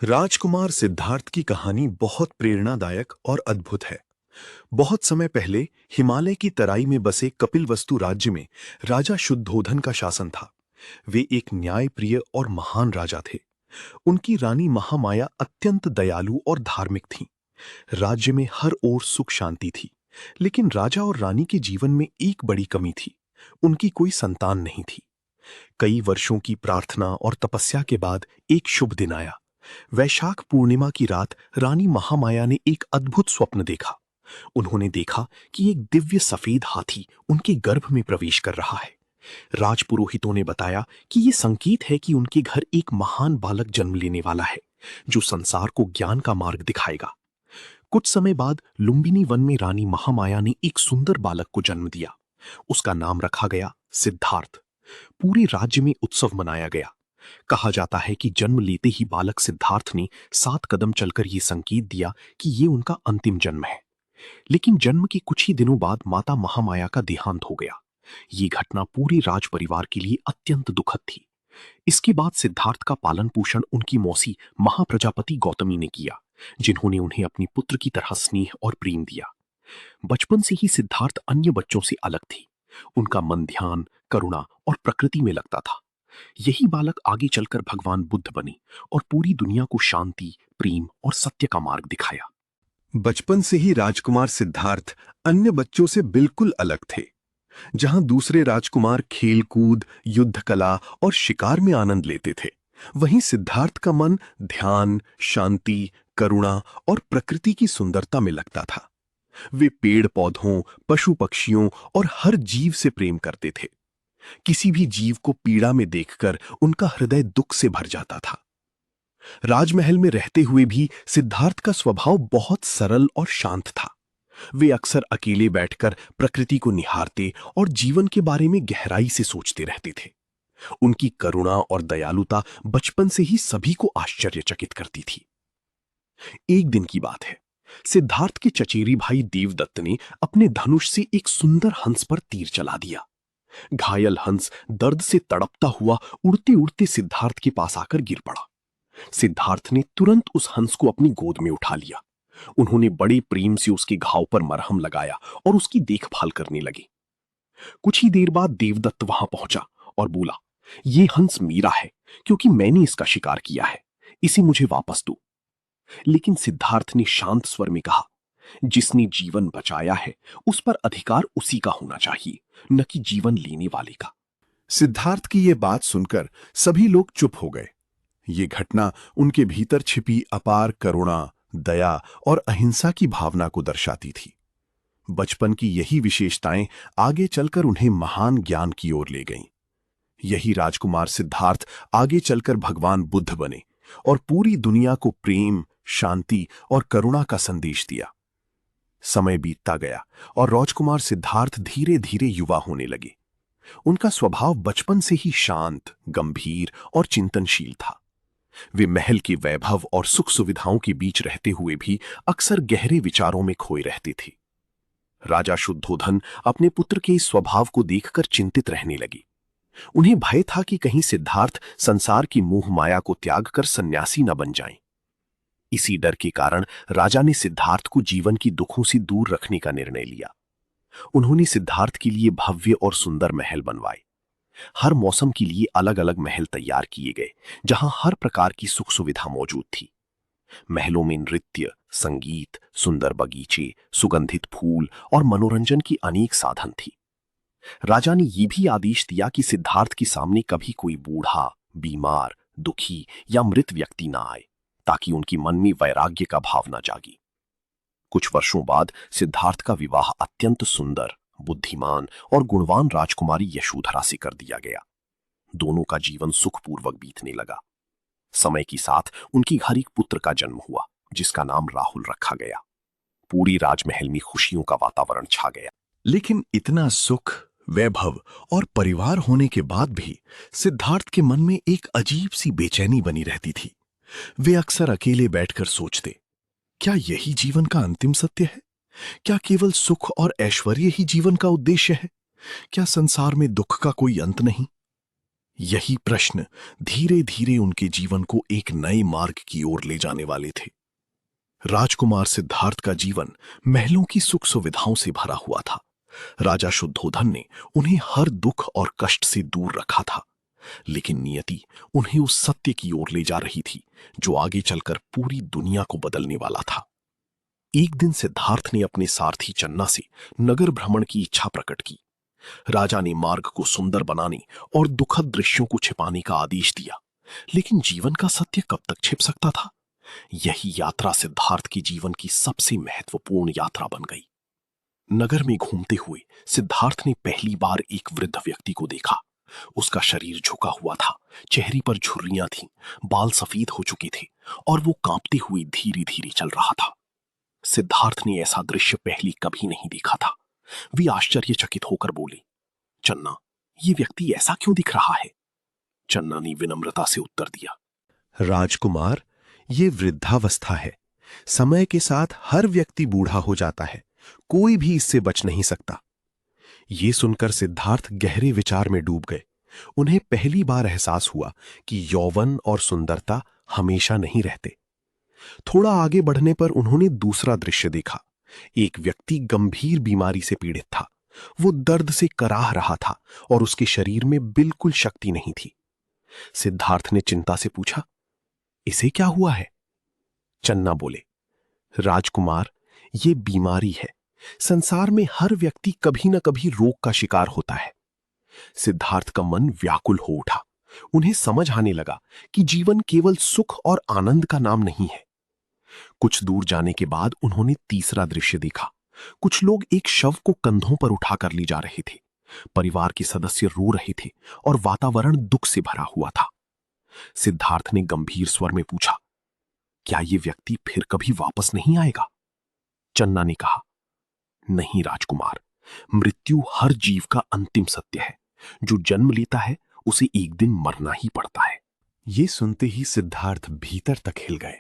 राजकुमार सिद्धार्थ की कहानी बहुत प्रेरणादायक और अद्भुत है। बहुत समय पहले हिमालय की तराई में बसे कपिलवस्तु राज्य में राजा शुद्धोधन का शासन था। वे एक न्यायप्रिय और महान राजा थे। उनकी रानी महामाया अत्यंत दयालु और धार्मिक थीं। राज्य में हर ओर सुख शांति थी। लेकिन राजा और रानी के जीवन में एक बड़ी कमी थी। उनकी कोई संतान नहीं थी। कई वर्षों की प्रार्थना और तपस्या के बाद एक शुभ दिन आया। वैशाख पूर्णिमा की रात रानी महामाया ने एक अद्भुत स्वप्न देखा। उन्होंने देखा कि एक दिव्य सफेद हाथी उनके गर्भ में प्रवेश कर रहा है। राजपुरोहितों ने बताया कि यह संकेत है कि उनके घर एक महान बालक जन्म लेने वाला है, जो संसार को ज्ञान का मार्ग दिखाएगा। कुछ समय बाद लुंबिनी वन में रानी महामाया ने एक सुंदर बालक को जन्म दिया। उसका नाम रखा गया सिद्धार्थ। पूरे राज्य में उत्सव मनाया गया। कहा जाता है कि जन्म लेते ही बालक सिद्धार्थ ने 7 कदम चलकर यह संकेत दिया कि यह उनका अंतिम जन्म है। लेकिन जन्म के कुछ ही दिनों बाद माता महामाया का देहांत हो गया। ये घटना पूरे राज परिवार के लिए अत्यंत दुखद थी। इसके बाद सिद्धार्थ का पालन पोषण उनकी मौसी महाप्रजापति गौतमी ने किया, जिन्होंने उन्हें अपनी पुत्र की तरह स्नेह और प्रेम दिया। बचपन से ही सिद्धार्थ अन्य बच्चों से अलग थी। उनका मन ध्यान, करुणा और प्रकृति में लगता था। यही बालक आगे चलकर भगवान बुद्ध बने और पूरी दुनिया को शांति, प्रेम और सत्य का मार्ग दिखाया। बचपन से ही राजकुमार सिद्धार्थ अन्य बच्चों से बिल्कुल अलग थे। जहां दूसरे राजकुमार खेलकूद, युद्ध कला और शिकार में आनंद लेते थे, वहीं सिद्धार्थ का मन ध्यान, शांति, करुणा और प्रकृति की सुंदरता में लगता था। वे पेड़ पौधों, पशु पक्षियों और हर जीव से प्रेम करते थे। किसी भी जीव को पीड़ा में देखकर उनका हृदय दुख से भर जाता था। राजमहल में रहते हुए भी सिद्धार्थ का स्वभाव बहुत सरल और शांत था। वे अक्सर अकेले बैठकर प्रकृति को निहारते और जीवन के बारे में गहराई से सोचते रहते थे। उनकी करुणा और दयालुता बचपन से ही सभी को आश्चर्यचकित करती थी। एक दिन की बात है, सिद्धार्थ के चचेरे भाई देवदत्त ने अपने धनुष से एक सुंदर हंस पर तीर चला दिया। घायल हंस दर्द से तड़पता हुआ उड़ते उड़ते सिद्धार्थ के पास आकर गिर पड़ा। सिद्धार्थ ने तुरंत उस हंस को अपनी गोद में उठा लिया। उन्होंने बड़े प्रेम से उसके घाव पर मरहम लगाया और उसकी देखभाल करने लगे। कुछ ही देर बाद देवदत्त वहां पहुंचा और बोला, "यह हंस मेरा है, क्योंकि मैंने इसका शिकार किया है। इसे मुझे वापस दो।" लेकिन सिद्धार्थ ने शांत स्वर में कहा, "जिसने जीवन बचाया है, उस पर अधिकार उसी का होना चाहिए, न कि जीवन लेने वाले का।" सिद्धार्थ की यह बात सुनकर सभी लोग चुप हो गए। ये घटना उनके भीतर छिपी अपार करुणा, दया और अहिंसा की भावना को दर्शाती थी। बचपन की यही विशेषताएं आगे चलकर उन्हें महान ज्ञान की ओर ले गईं। यही राजकुमार सिद्धार्थ आगे चलकर भगवान बुद्ध बने और पूरी दुनिया को प्रेम, शांति और करुणा का संदेश दिया। समय बीतता गया और राजकुमार सिद्धार्थ धीरे धीरे युवा होने लगे। उनका स्वभाव बचपन से ही शांत, गंभीर और चिंतनशील था। वे महल के वैभव और सुख सुविधाओं के बीच रहते हुए भी अक्सर गहरे विचारों में खोए रहते थे। राजा शुद्धोधन अपने पुत्र के इस स्वभाव को देखकर चिंतित रहने लगे। उन्हें भय था कि कहीं सिद्धार्थ संसार की मोह माया को त्याग कर सन्यासी न बन जाएं। इसी डर के कारण राजा ने सिद्धार्थ को जीवन की दुखों से दूर रखने का निर्णय लिया। उन्होंने सिद्धार्थ के लिए भव्य और सुंदर महल बनवाए। हर मौसम के लिए अलग अलग महल तैयार किए गए, जहां हर प्रकार की सुख सुविधा मौजूद थी। महलों में नृत्य, संगीत, सुंदर बगीचे, सुगंधित फूल और मनोरंजन की अनेक साधन थी। राजा ने यह भी आदेश दिया कि सिद्धार्थ के सामने कभी कोई बूढ़ा, बीमार, दुखी या मृत व्यक्ति ना आए, ताकि उनके मन में वैराग्य का भाव न जागे। कुछ वर्षों बाद सिद्धार्थ का विवाह अत्यंत सुंदर, बुद्धिमान और गुणवान राजकुमारी यशोधरा से कर दिया गया। दोनों का जीवन सुखपूर्वक बीतने लगा। समय के साथ उनके घर एक पुत्र का जन्म हुआ, जिसका नाम राहुल रखा गया। पूरी राजमहल में खुशियों का वातावरण छा गया। लेकिन इतना सुख, वैभव और परिवार होने के बाद भी सिद्धार्थ के मन में एक अजीब सी बेचैनी बनी रहती थी। वे अक्सर अकेले बैठकर सोचते, क्या यही जीवन का अंतिम सत्य है? क्या केवल सुख और ऐश्वर्य ही जीवन का उद्देश्य है? क्या संसार में दुख का कोई अंत नहीं? यही प्रश्न धीरे धीरे उनके जीवन को एक नए मार्ग की ओर ले जाने वाले थे। राजकुमार सिद्धार्थ का जीवन महलों की सुख सुविधाओं से भरा हुआ था। राजा शुद्धोधन ने उन्हें हर दुख और कष्ट से दूर रखा था, लेकिन नियति उन्हें उस सत्य की ओर ले जा रही थी जो आगे चलकर पूरी दुनिया को बदलने वाला था। एक दिन सिद्धार्थ ने अपने सारथी चन्ना से नगर भ्रमण की इच्छा प्रकट की। राजा ने मार्ग को सुंदर बनाने और दुखद दृश्यों को छिपाने का आदेश दिया, लेकिन जीवन का सत्य कब तक छिप सकता था? यही यात्रा सिद्धार्थ के जीवन की सबसे महत्वपूर्ण यात्रा बन गई। नगर में घूमते हुए सिद्धार्थ ने पहली बार एक वृद्ध व्यक्ति को देखा। उसका शरीर झुका हुआ था, चेहरे पर झुर्रियां थीं, बाल सफेद हो चुके थे और वो कांपते हुए धीरे धीरे चल रहा था। सिद्धार्थ ने ऐसा दृश्य पहले कभी नहीं देखा था। वे आश्चर्यचकित होकर बोले, चन्ना, ये व्यक्ति ऐसा क्यों दिख रहा है? चन्ना ने विनम्रता से उत्तर दिया, राजकुमार, ये वृद्धावस्था है। समय के साथ हर व्यक्ति बूढ़ा हो जाता है, कोई भी इससे बच नहीं सकता। ये सुनकर सिद्धार्थ गहरे विचार में डूब गए। उन्हें पहली बार एहसास हुआ कि यौवन और सुंदरता हमेशा नहीं रहते। थोड़ा आगे बढ़ने पर उन्होंने दूसरा दृश्य देखा। एक व्यक्ति गंभीर बीमारी से पीड़ित था। वो दर्द से कराह रहा था और उसके शरीर में बिल्कुल शक्ति नहीं थी। सिद्धार्थ ने चिंता से पूछा, इसे क्या हुआ है? चन्ना बोले, राजकुमार, ये बीमारी है। संसार में हर व्यक्ति कभी न कभी रोग का शिकार होता है। सिद्धार्थ का मन व्याकुल हो उठा। उन्हें समझ आने लगा कि जीवन केवल सुख और आनंद का नाम नहीं है। कुछ दूर जाने के बाद उन्होंने तीसरा दृश्य देखा। कुछ लोग एक शव को कंधों पर उठाकर ले जा रहे थे। परिवार के सदस्य रो रहे थे और वातावरण दुख से भरा हुआ था। सिद्धार्थ ने गंभीर स्वर में पूछा, क्या यह व्यक्ति फिर कभी वापस नहीं आएगा? चन्ना ने कहा, नहीं राजकुमार, मृत्यु हर जीव का अंतिम सत्य है। जो जन्म लेता है उसे एक दिन मरना ही पड़ता है। ये सुनते ही सिद्धार्थ भीतर तक हिल गए।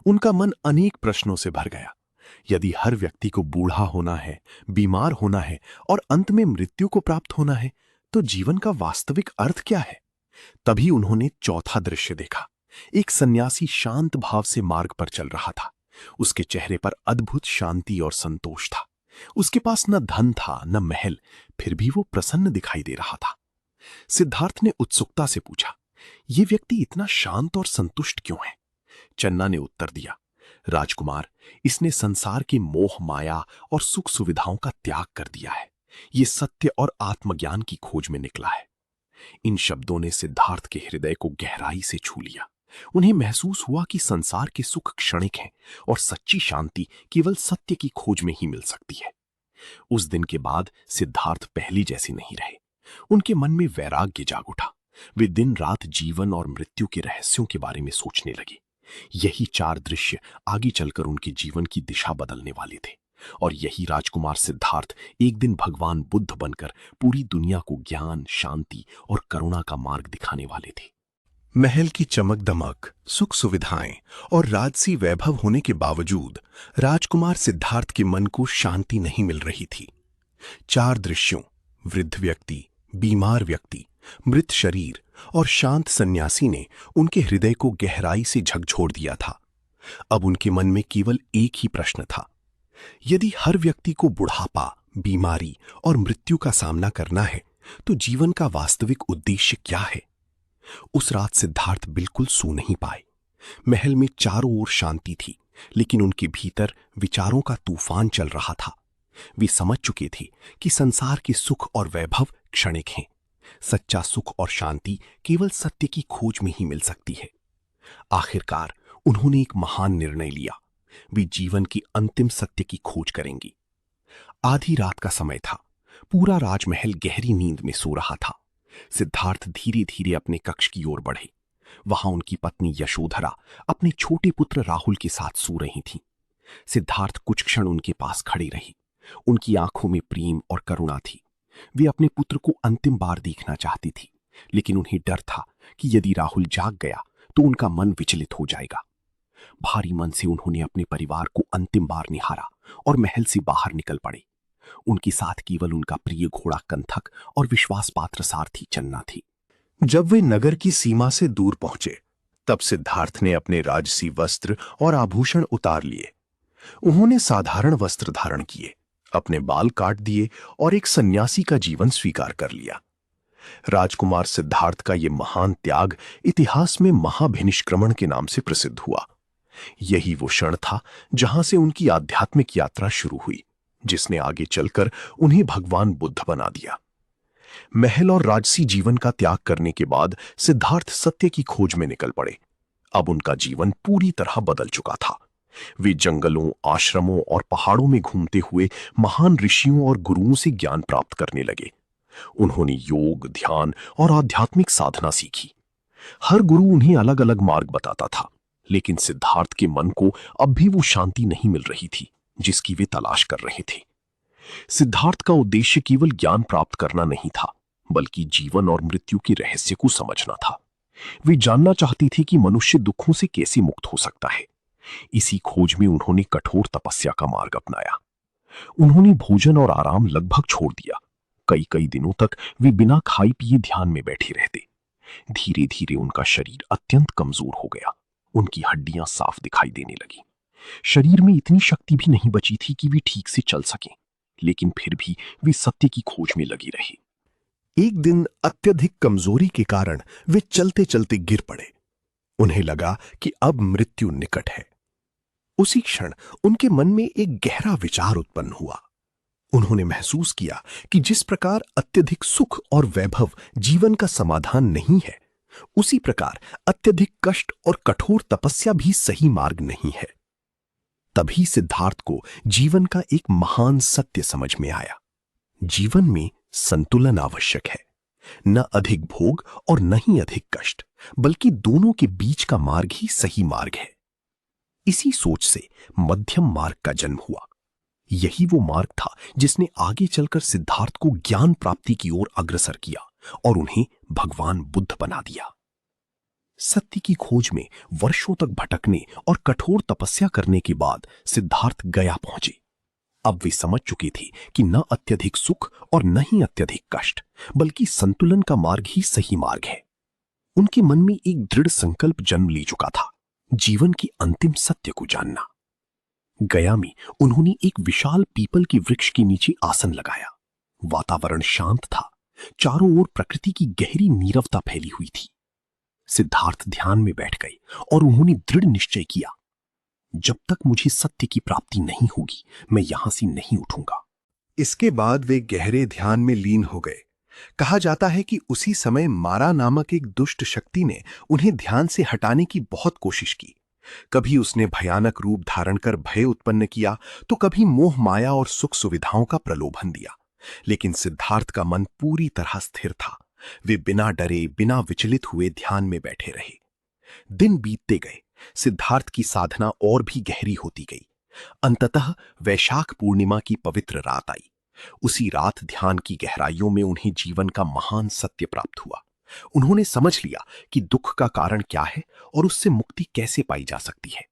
उनका मन अनेक प्रश्नों से भर गया। यदि हर व्यक्ति को बूढ़ा होना है, बीमार होना है और अंत में मृत्यु को प्राप्त होना है, तो जीवन का वास्तविक अर्थ क्या है? तभी उन्होंने चौथा दृश्य देखा। एक सन्यासी शांत भाव से मार्ग पर चल रहा था। उसके चेहरे पर अद्भुत शांति और संतोष था। उसके पास न धन था न महल, फिर भी वो प्रसन्न दिखाई दे रहा था। सिद्धार्थ ने उत्सुकता से पूछा, ये व्यक्ति इतना शांत और संतुष्ट क्यों है? चन्ना ने उत्तर दिया, राजकुमार, इसने संसार के मोह माया और सुख सुविधाओं का त्याग कर दिया है। ये सत्य और आत्मज्ञान की खोज में निकला है। इन शब्दों ने सिद्धार्थ के हृदय को गहराई से छू लिया। उन्हें महसूस हुआ कि संसार के सुख क्षणिक हैं और सच्ची शांति केवल सत्य की खोज में ही मिल सकती है। उस दिन के बाद सिद्धार्थ पहले जैसे नहीं रहे। उनके मन में वैराग्य जाग उठा। वे दिन रात जीवन और मृत्यु के रहस्यों के बारे में सोचने लगे। यही चार दृश्य आगे चलकर उनके जीवन की दिशा बदलने वाले थे, और यही राजकुमार सिद्धार्थ एक दिन भगवान बुद्ध बनकर पूरी दुनिया को ज्ञान, शांति और करुणा का मार्ग दिखाने वाले थे। महल की चमक दमक, सुख सुविधाएं और राजसी वैभव होने के बावजूद राजकुमार सिद्धार्थ के मन को शांति नहीं मिल रही थी। चार दृश्यों, वृद्ध व्यक्ति, बीमार व्यक्ति, मृत शरीर और शांत सन्यासी ने उनके हृदय को गहराई से झकझोर दिया था। अब उनके मन में केवल एक ही प्रश्न था, यदि हर व्यक्ति को बुढ़ापा, बीमारी और मृत्यु का सामना करना है, तो जीवन का वास्तविक उद्देश्य क्या है? उस रात सिद्धार्थ बिल्कुल सो नहीं पाए। महल में चारों ओर शांति थी, लेकिन उनके भीतर विचारों का तूफान चल रहा था। वे समझ चुके थे कि संसार के सुख और वैभव क्षणिक हैं। सच्चा सुख और शांति केवल सत्य की खोज में ही मिल सकती है। आखिरकार उन्होंने एक महान निर्णय लिया। वे जीवन की अंतिम सत्य की खोज करेंगी। आधी रात का समय था। पूरा राजमहल गहरी नींद में सो रहा था। सिद्धार्थ धीरे धीरे अपने कक्ष की ओर बढ़े। वहां उनकी पत्नी यशोधरा अपने छोटे पुत्र राहुल के साथ सो रही थी। सिद्धार्थ कुछ क्षण उनके पास खड़े रही। उनकी आंखों में प्रेम और करुणा थी। वे अपने पुत्र को अंतिम बार देखना चाहती थी, लेकिन उन्हें डर था कि यदि राहुल जाग गया तो उनका मन विचलित हो जाएगा। भारी मन से उन्होंने अपने परिवार को अंतिम बार निहारा और महल से बाहर निकल पड़े। उनके साथ केवल उनका प्रिय घोड़ा कंथक और विश्वास पात्र सारथी चन्ना थी। जब वे नगर की सीमा से दूर पहुंचे, तब सिद्धार्थ ने अपने राजसी वस्त्र और आभूषण उतार लिए। उन्होंने साधारण वस्त्र धारण किए, अपने बाल काट दिए और एक सन्यासी का जीवन स्वीकार कर लिया। राजकुमार सिद्धार्थ का यह महान त्याग इतिहास में महाभिनिष्क्रमण के नाम से प्रसिद्ध हुआ। यही वो क्षण था जहां से उनकी आध्यात्मिक यात्रा शुरू हुई, जिसने आगे चलकर उन्हें भगवान बुद्ध बना दिया। महल और राजसी जीवन का त्याग करने के बाद सिद्धार्थ सत्य की खोज में निकल पड़े। अब उनका जीवन पूरी तरह बदल चुका था। वे जंगलों, आश्रमों और पहाड़ों में घूमते हुए महान ऋषियों और गुरुओं से ज्ञान प्राप्त करने लगे। उन्होंने योग, ध्यान और आध्यात्मिक साधना सीखी। हर गुरु उन्हें अलग अलग मार्ग बताता था, लेकिन सिद्धार्थ के मन को अब भी वो शांति नहीं मिल रही थी जिसकी वे तलाश कर रहे थे। सिद्धार्थ का उद्देश्य केवल ज्ञान प्राप्त करना नहीं था, बल्कि जीवन और मृत्यु के रहस्य को समझना था। वे जानना चाहती थी कि मनुष्य दुखों से कैसे मुक्त हो सकता है। इसी खोज में उन्होंने कठोर तपस्या का मार्ग अपनाया। उन्होंने भोजन और आराम लगभग छोड़ दिया। कई कई दिनों तक वे बिना खाए पिए ध्यान में बैठे रहते। धीरे धीरे उनका शरीर अत्यंत कमजोर हो गया। उनकी हड्डियां साफ दिखाई देने लगी। शरीर में इतनी शक्ति भी नहीं बची थी कि वे ठीक से चल सकें, लेकिन फिर भी वे सत्य की खोज में लगी रही। एक दिन अत्यधिक कमजोरी के कारण वे चलते चलते गिर पड़े। उन्हें लगा कि अब मृत्यु निकट है। उसी क्षण उनके मन में एक गहरा विचार उत्पन्न हुआ। उन्होंने महसूस किया कि जिस प्रकार अत्यधिक सुख और वैभव जीवन का समाधान नहीं है, उसी प्रकार अत्यधिक कष्ट और कठोर तपस्या भी सही मार्ग नहीं है। तभी सिद्धार्थ को जीवन का एक महान सत्य समझ में आया। जीवन में संतुलन आवश्यक है। न अधिक भोग और न ही अधिक कष्ट, बल्कि दोनों के बीच का मार्ग ही सही मार्ग है। इसी सोच से मध्यम मार्ग का जन्म हुआ। यही वो मार्ग था जिसने आगे चलकर सिद्धार्थ को ज्ञान प्राप्ति की ओर अग्रसर किया और उन्हें भगवान बुद्ध बना दिया। सत्य की खोज में वर्षों तक भटकने और कठोर तपस्या करने के बाद सिद्धार्थ गया पहुंचे। अब वे समझ चुके थे कि न अत्यधिक सुख और न ही अत्यधिक कष्ट, बल्कि संतुलन का मार्ग ही सही मार्ग है। उनके मन में एक दृढ़ संकल्प जन्म ले चुका था, जीवन की अंतिम सत्य को जानना। गया में उन्होंने एक विशाल पीपल के वृक्ष के नीचे आसन लगाया। वातावरण शांत था। चारों ओर प्रकृति की गहरी नीरवता फैली हुई थी। सिद्धार्थ ध्यान में बैठ गए और उन्होंने दृढ़ निश्चय किया, जब तक मुझे सत्य की प्राप्ति नहीं होगी, मैं यहां से नहीं उठूंगा। इसके बाद वे गहरे ध्यान में लीन हो गए। कहा जाता है कि उसी समय मारा नामक एक दुष्ट शक्ति ने उन्हें ध्यान से हटाने की बहुत कोशिश की। कभी उसने भयानक रूप धारण कर भय उत्पन्न किया, तो कभी मोह माया और सुख सुविधाओं का प्रलोभन दिया। लेकिन सिद्धार्थ का मन पूरी तरह स्थिर था। वे बिना डरे, बिना विचलित हुए ध्यान में बैठे रहे। दिन बीतते गए। सिद्धार्थ की साधना और भी गहरी होती गई। अंततः वैशाख पूर्णिमा की पवित्र रात आई। उसी रात ध्यान की गहराइयों में उन्हें जीवन का महान सत्य प्राप्त हुआ। उन्होंने समझ लिया कि दुख का कारण क्या है और उससे मुक्ति कैसे पाई जा सकती है।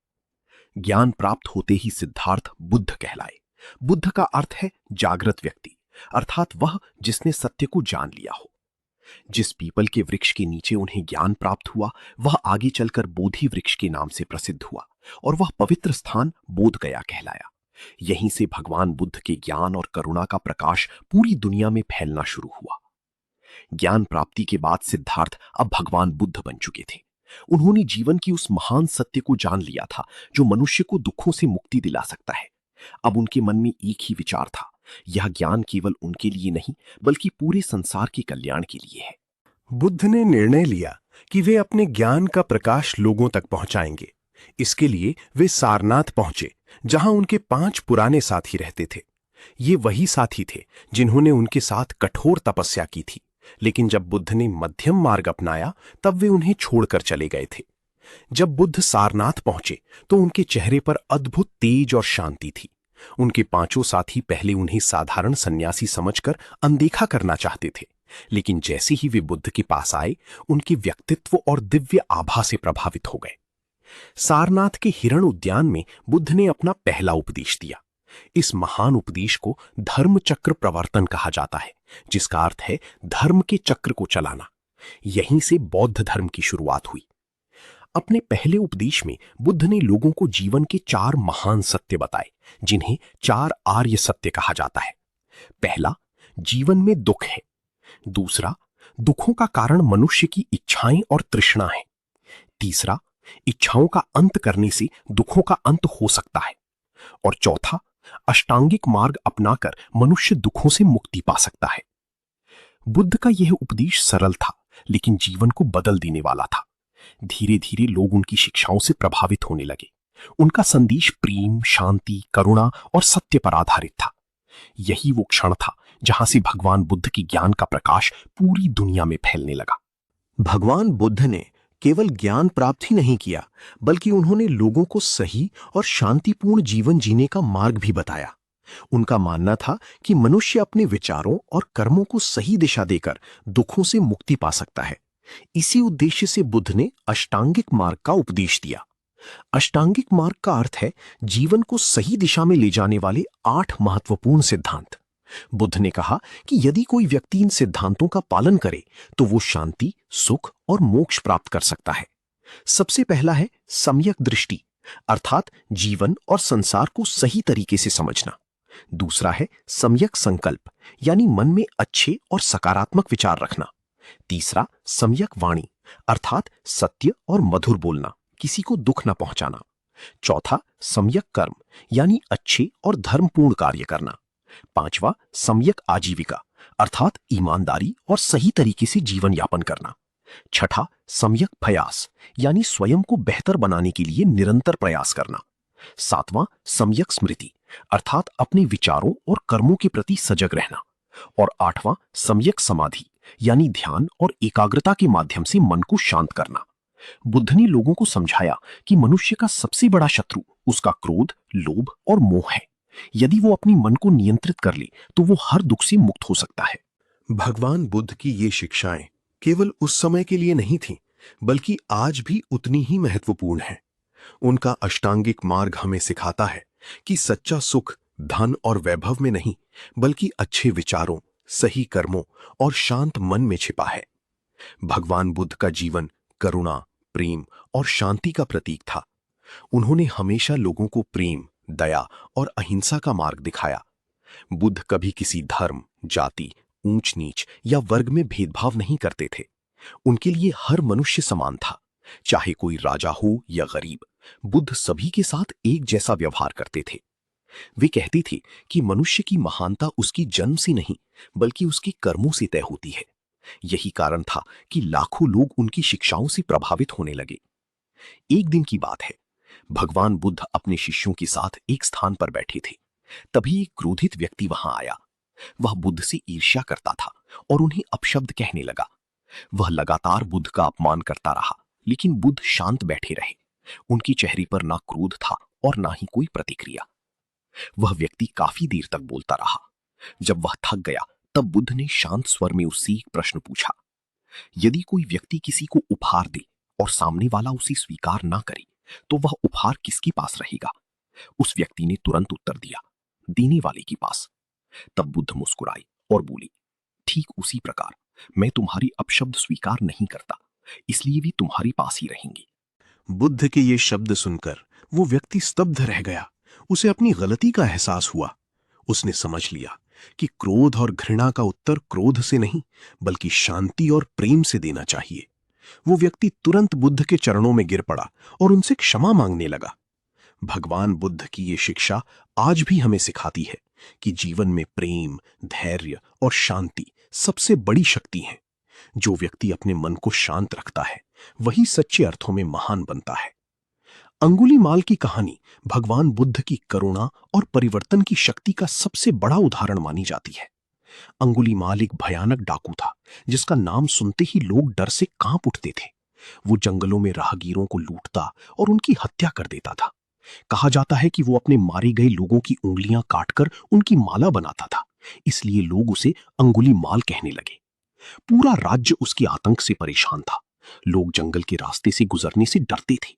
ज्ञान प्राप्त होते ही सिद्धार्थ बुद्ध कहलाए। बुद्ध का अर्थ है जागृत व्यक्ति, अर्थात वह जिसने सत्य को जान लिया हो। जिस पीपल के वृक्ष के नीचे उन्हें ज्ञान प्राप्त हुआ, वह आगे चलकर बोधि वृक्ष के नाम से प्रसिद्ध हुआ और वह पवित्र स्थान बोध गया कहलाया। यहीं से भगवान बुद्ध के ज्ञान और करुणा का प्रकाश पूरी दुनिया में फैलना शुरू हुआ। ज्ञान प्राप्ति के बाद सिद्धार्थ अब भगवान बुद्ध बन चुके थे। उन्होंने जीवन की उस महान सत्य को जान लिया था जो मनुष्य को दुखों से मुक्ति दिला सकता है। अब उनके मन में एक ही विचार था, यह ज्ञान केवल उनके लिए नहीं, बल्कि पूरे संसार के कल्याण के लिए है। बुद्ध ने निर्णय लिया कि वे अपने ज्ञान का प्रकाश लोगों तक पहुंचाएंगे। इसके लिए वे सारनाथ पहुंचे, जहां उनके 5 पुराने साथी रहते थे। ये वही साथी थे जिन्होंने उनके साथ कठोर तपस्या की थी, लेकिन जब बुद्ध ने मध्यम मार्ग अपनाया, तब वे उन्हें छोड़कर चले गए थे। जब बुद्ध सारनाथ पहुंचे तो उनके चेहरे पर अद्भुत तेज और शांति थी। उनके 5 साथी पहले उन्हें साधारण सन्यासी समझकर अनदेखा करना चाहते थे, लेकिन जैसे ही वे बुद्ध के पास आए, उनके व्यक्तित्व और दिव्य आभा से प्रभावित हो गए। सारनाथ के हिरण उद्यान में बुद्ध ने अपना पहला उपदेश दिया। इस महान उपदेश को धर्म चक्र प्रवर्तन कहा जाता है, जिसका अर्थ है धर्म के चक्र को चलाना। यहीं से बौद्ध धर्म की शुरुआत हुई। अपने पहले उपदेश में बुद्ध ने लोगों को जीवन के 4 महान सत्य बताए, जिन्हें 4 आर्य सत्य कहा जाता है। पहला, जीवन में दुख है। दूसरा, दुखों का कारण मनुष्य की इच्छाएं और तृष्णा है। तीसरा, इच्छाओं का अंत करने से दुखों का अंत हो सकता है। और चौथा, अष्टांगिक मार्ग अपनाकर मनुष्य दुखों से मुक्ति पा सकता है। बुद्ध का यह उपदेश सरल था, लेकिन जीवन को बदल देने वाला था। धीरे धीरे लोग उनकी शिक्षाओं से प्रभावित होने लगे। उनका संदेश प्रेम, शांति, करुणा और सत्य पर आधारित था। यही वो क्षण था जहां से भगवान बुद्ध की ज्ञान का प्रकाश पूरी दुनिया में फैलने लगा। भगवान बुद्ध ने केवल ज्ञान प्राप्त ही नहीं किया, बल्कि उन्होंने लोगों को सही और शांतिपूर्ण जीवन जीने का मार्ग भी बताया। उनका मानना था कि मनुष्य अपने विचारों और कर्मों को सही दिशा देकर दुखों से मुक्ति पा सकता है। इसी उद्देश्य से बुद्ध ने अष्टांगिक मार्ग का उपदेश दिया। अष्टांगिक मार्ग का अर्थ है जीवन को सही दिशा में ले जाने वाले 8 महत्वपूर्ण सिद्धांत। बुद्ध ने कहा कि यदि कोई व्यक्ति इन सिद्धांतों का पालन करे तो वो शांति, सुख और मोक्ष प्राप्त कर सकता है। सबसे पहला है सम्यक दृष्टि, अर्थात जीवन और संसार को सही तरीके से समझना। दूसरा है सम्यक संकल्प, यानी मन में अच्छे और सकारात्मक विचार रखना। तीसरा सम्यक वाणी, अर्थात सत्य और मधुर बोलना, किसी को दुख न पहुंचाना। चौथा सम्यक कर्म, यानी अच्छे और धर्मपूर्ण कार्य करना। पांचवा सम्यक आजीविका, अर्थात ईमानदारी और सही तरीके से जीवन यापन करना। छठा सम्यक प्रयास, यानी स्वयं को बेहतर बनाने के लिए निरंतर प्रयास करना। सातवां सम्यक स्मृति, अर्थात अपने विचारों और कर्मों के प्रति सजग रहना। और आठवां सम्यक समाधि, यानी ध्यान और एकाग्रता के माध्यम से मन को शांत करना। बुद्ध ने लोगों को समझाया कि मनुष्य का सबसे बड़ा शत्रु उसका क्रोध, लोभ और मोह है। यदि वो अपनी मन को नियंत्रित कर ले तो वो हर दुख से मुक्त हो सकता है। भगवान बुद्ध की ये शिक्षाएं केवल उस समय के लिए नहीं थीं, बल्कि आज भी उतनी ही महत्वपूर्ण हैं। उनका अष्टांगिक मार्ग हमें सिखाता है कि सच्चा सुख धन और वैभव में नहीं, बल्कि अच्छे विचारों, सही कर्मों और शांत मन में छिपा है। भगवान बुद्ध का जीवन करुणा, प्रेम और शांति का प्रतीक था। उन्होंने हमेशा लोगों को प्रेम, दया और अहिंसा का मार्ग दिखाया। बुद्ध कभी किसी धर्म, जाति, ऊंच नीच या वर्ग में भेदभाव नहीं करते थे। उनके लिए हर मनुष्य समान था, चाहे कोई राजा हो या गरीब। बुद्ध सभी के साथ एक जैसा व्यवहार करते थे। वे कहते थे कि मनुष्य की महानता उसकी जन्म से नहीं, बल्कि उसके कर्मों से तय होती है। यही कारण था कि लाखों लोग उनकी शिक्षाओं से प्रभावित होने लगे। एक दिन की बात है, भगवान बुद्ध अपने शिष्यों के साथ एक स्थान पर बैठे थे। तभी एक क्रोधित व्यक्ति वहां आया। वह बुद्ध से ईर्ष्या करता था और उन्हें अपशब्द कहने लगा। वह लगातार बुद्ध का अपमान करता रहा, लेकिन बुद्ध शांत बैठे रहे। उनके चेहरे पर ना क्रोध था और ना ही कोई प्रतिक्रिया। वह व्यक्ति काफी देर तक बोलता रहा। जब वह थक गया, तब बुद्ध ने शांत स्वर में उससे एक प्रश्न पूछा। यदि कोई व्यक्ति किसी को उपहार दे और सामने वाला उसे स्वीकार ना करे, तो वह उपहार किसके पास रहेगा? उस व्यक्ति ने तुरंत उत्तर दिया, देने वाले के पास। तब बुद्ध मुस्कुराए और बोले, ठीक उसी प्रकार मैं तुम्हारी अपशब्द स्वीकार नहीं करता, इसलिए वे तुम्हारे पास ही रहेंगे। बुद्ध के ये शब्द सुनकर वो व्यक्ति स्तब्ध रह गया। उसे अपनी गलती का एहसास हुआ। उसने समझ लिया कि क्रोध और घृणा का उत्तर क्रोध से नहीं, बल्कि शांति और प्रेम से देना चाहिए। वो व्यक्ति तुरंत बुद्ध के चरणों में गिर पड़ा और उनसे क्षमा मांगने लगा। भगवान बुद्ध की ये शिक्षा आज भी हमें सिखाती है कि जीवन में प्रेम, धैर्य और शांति सबसे बड़ी शक्ति है। जो व्यक्ति अपने मन को शांत रखता है, वही सच्चे अर्थों में महान बनता है। अंगुलीमाल की कहानी भगवान बुद्ध की करुणा और परिवर्तन की शक्ति का सबसे बड़ा उदाहरण मानी जाती है। अंगुलीमाल एक भयानक डाकू था, जिसका नाम सुनते ही लोग डर से कांप उठते थे। वो जंगलों में राहगीरों को लूटता और उनकी हत्या कर देता था। कहा जाता है कि वो अपने मारे गए लोगों की उंगलियां काटकर उनकी माला बनाता था, इसलिए लोग उसे अंगुलीमाल कहने लगे। पूरा राज्य उसके आतंक से परेशान था। लोग जंगल के रास्ते से गुजरने से डरते थे,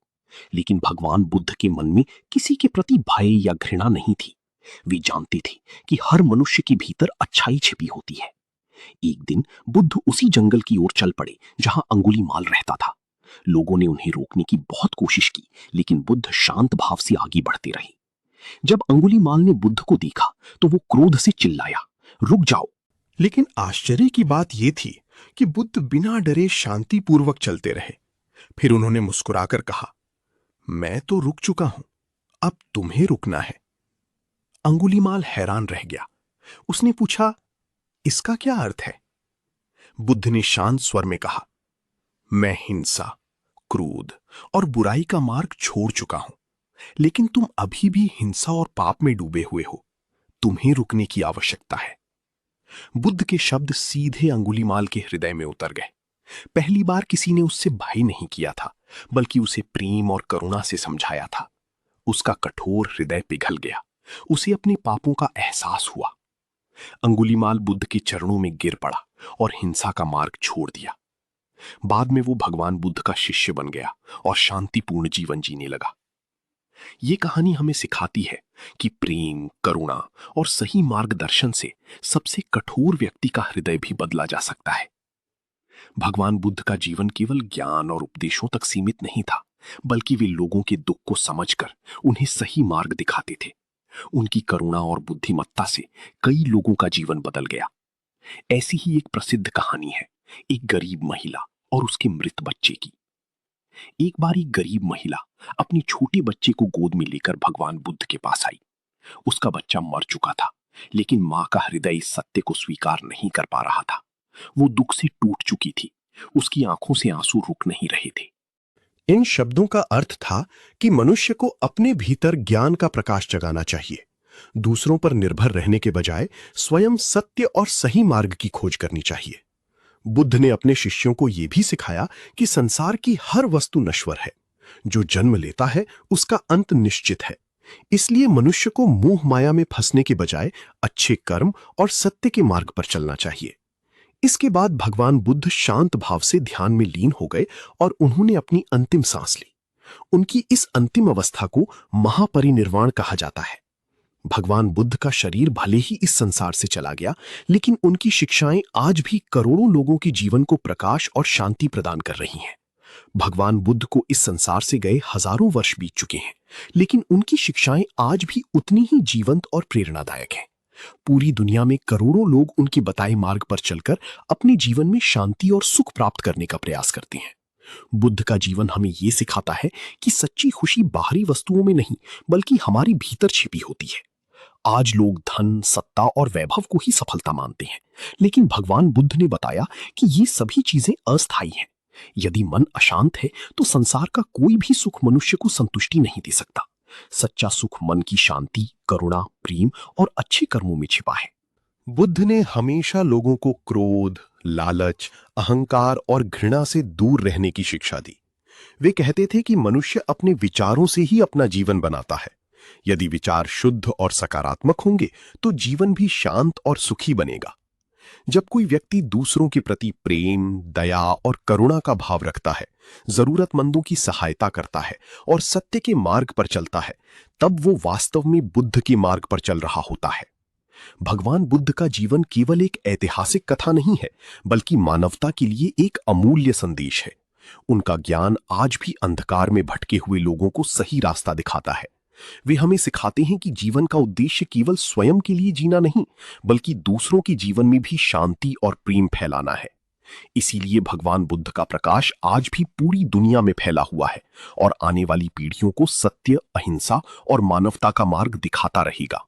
लेकिन भगवान बुद्ध के मन में किसी के प्रति भय या घृणा नहीं थी। वे जानते थे कि हर मनुष्य के भीतर अच्छाई छिपी होती है। एक दिन बुद्ध उसी जंगल की ओर चल पड़े जहां अंगुलीमाल रहता था। लोगों ने उन्हें रोकने की बहुत कोशिश की, लेकिन बुद्ध शांत भाव से आगे बढ़ते रहे। जब अंगुलीमाल ने बुद्ध को देखा तो वो क्रोध से चिल्लाया, रुक जाओ। लेकिन आश्चर्य की बात यह थी कि बुद्ध बिना डरे शांतिपूर्वक चलते रहे। फिर उन्होंने मुस्कुराकर कहा, मैं तो रुक चुका हूं, अब तुम्हें रुकना है। अंगुलीमाल हैरान रह गया। उसने पूछा, इसका क्या अर्थ है? बुद्ध ने शांत स्वर में कहा, मैं हिंसा, क्रोध और बुराई का मार्ग छोड़ चुका हूं, लेकिन तुम अभी भी हिंसा और पाप में डूबे हुए हो। तुम्हें रुकने की आवश्यकता है। बुद्ध के शब्द सीधे अंगुलीमाल के हृदय में उतर गए। पहली बार किसी ने उससे भय नहीं किया था, बल्कि उसे प्रेम और करुणा से समझाया था। उसका कठोर हृदय पिघल गया। उसे अपने पापों का एहसास हुआ। अंगुलीमाल बुद्ध के चरणों में गिर पड़ा और हिंसा का मार्ग छोड़ दिया। बाद में वो भगवान बुद्ध का शिष्य बन गया और शांतिपूर्ण जीवन जीने लगा। ये कहानी हमें सिखाती है कि प्रेम, करुणा और सही मार्गदर्शन से सबसे कठोर व्यक्ति का हृदय भी बदला जा सकता है। भगवान बुद्ध का जीवन केवल ज्ञान और उपदेशों तक सीमित नहीं था, बल्कि वे लोगों के दुख को समझकर उन्हें सही मार्ग दिखाते थे। उनकी करुणा और बुद्धिमत्ता से कई लोगों का जीवन बदल गया। ऐसी ही एक प्रसिद्ध कहानी है एक गरीब महिला और उसके मृत बच्चे की। एक बार एक गरीब महिला अपने छोटे बच्चे को गोद में लेकर भगवान बुद्ध के पास आई। उसका बच्चा मर चुका था, लेकिन मां का हृदय इस सत्य को स्वीकार नहीं कर पा रहा था। वो दुख से टूट चुकी थी। उसकी आंखों से आंसू रुक नहीं रहे थे। इन शब्दों का अर्थ था कि मनुष्य को अपने भीतर ज्ञान का प्रकाश जगाना चाहिए। दूसरों पर निर्भर रहने के बजाय स्वयं सत्य और सही मार्ग की खोज करनी चाहिए। बुद्ध ने अपने शिष्यों को यह भी सिखाया कि संसार की हर वस्तु नश्वर है। जो जन्म लेता है उसका अंत निश्चित है। इसलिए मनुष्य को मोह माया में फंसने के बजाय अच्छे कर्म और सत्य के मार्ग पर चलना चाहिए। इसके बाद भगवान बुद्ध शांत भाव से ध्यान में लीन हो गए और उन्होंने अपनी अंतिम सांस ली। उनकी इस अंतिम अवस्था को महापरिनिर्वाण कहा जाता है। भगवान बुद्ध का शरीर भले ही इस संसार से चला गया, लेकिन उनकी शिक्षाएं आज भी करोड़ों लोगों के जीवन को प्रकाश और शांति प्रदान कर रही हैं। भगवान बुद्ध को इस संसार से गए हजारों वर्ष बीत चुके हैं, लेकिन उनकी शिक्षाएं आज भी उतनी ही जीवंत और प्रेरणादायक हैं। पूरी दुनिया में करोड़ों लोग उनके बताए मार्ग पर चलकर अपने जीवन में शांति और सुख प्राप्त करने का प्रयास करते हैं। बुद्ध का जीवन हमें यह सिखाता है कि सच्ची खुशी बाहरी वस्तुओं में नहीं, बल्कि हमारी भीतर छिपी होती है। आज लोग धन, सत्ता और वैभव को ही सफलता मानते हैं, लेकिन भगवान बुद्ध ने बताया कि ये सभी चीजें अस्थायी हैं। यदि मन अशांत है तो संसार का कोई भी सुख मनुष्य को संतुष्टि नहीं दे सकता। सच्चा सुख मन की शांति, करुणा, प्रेम और अच्छे कर्मों में छिपा है। बुद्ध ने हमेशा लोगों को क्रोध, लालच, अहंकार और घृणा से दूर रहने की शिक्षा दी। वे कहते थे कि मनुष्य अपने विचारों से ही अपना जीवन बनाता है। यदि विचार शुद्ध और सकारात्मक होंगे तो जीवन भी शांत और सुखी बनेगा। जब कोई व्यक्ति दूसरों के प्रति प्रेम, दया और करुणा का भाव रखता है, जरूरतमंदों की सहायता करता है और सत्य के मार्ग पर चलता है, तब वो वास्तव में बुद्ध के मार्ग पर चल रहा होता है। भगवान बुद्ध का जीवन केवल एक ऐतिहासिक कथा नहीं है, बल्कि मानवता के लिए एक अमूल्य संदेश है। उनका ज्ञान आज भी अंधकार में भटके हुए लोगों को सही रास्ता दिखाता है। वे हमें सिखाते हैं कि जीवन का उद्देश्य केवल स्वयं के लिए जीना नहीं, बल्कि दूसरों के जीवन में भी शांति और प्रेम फैलाना है। इसीलिए भगवान बुद्ध का प्रकाश आज भी पूरी दुनिया में फैला हुआ है और आने वाली पीढ़ियों को सत्य, अहिंसा और मानवता का मार्ग दिखाता रहेगा।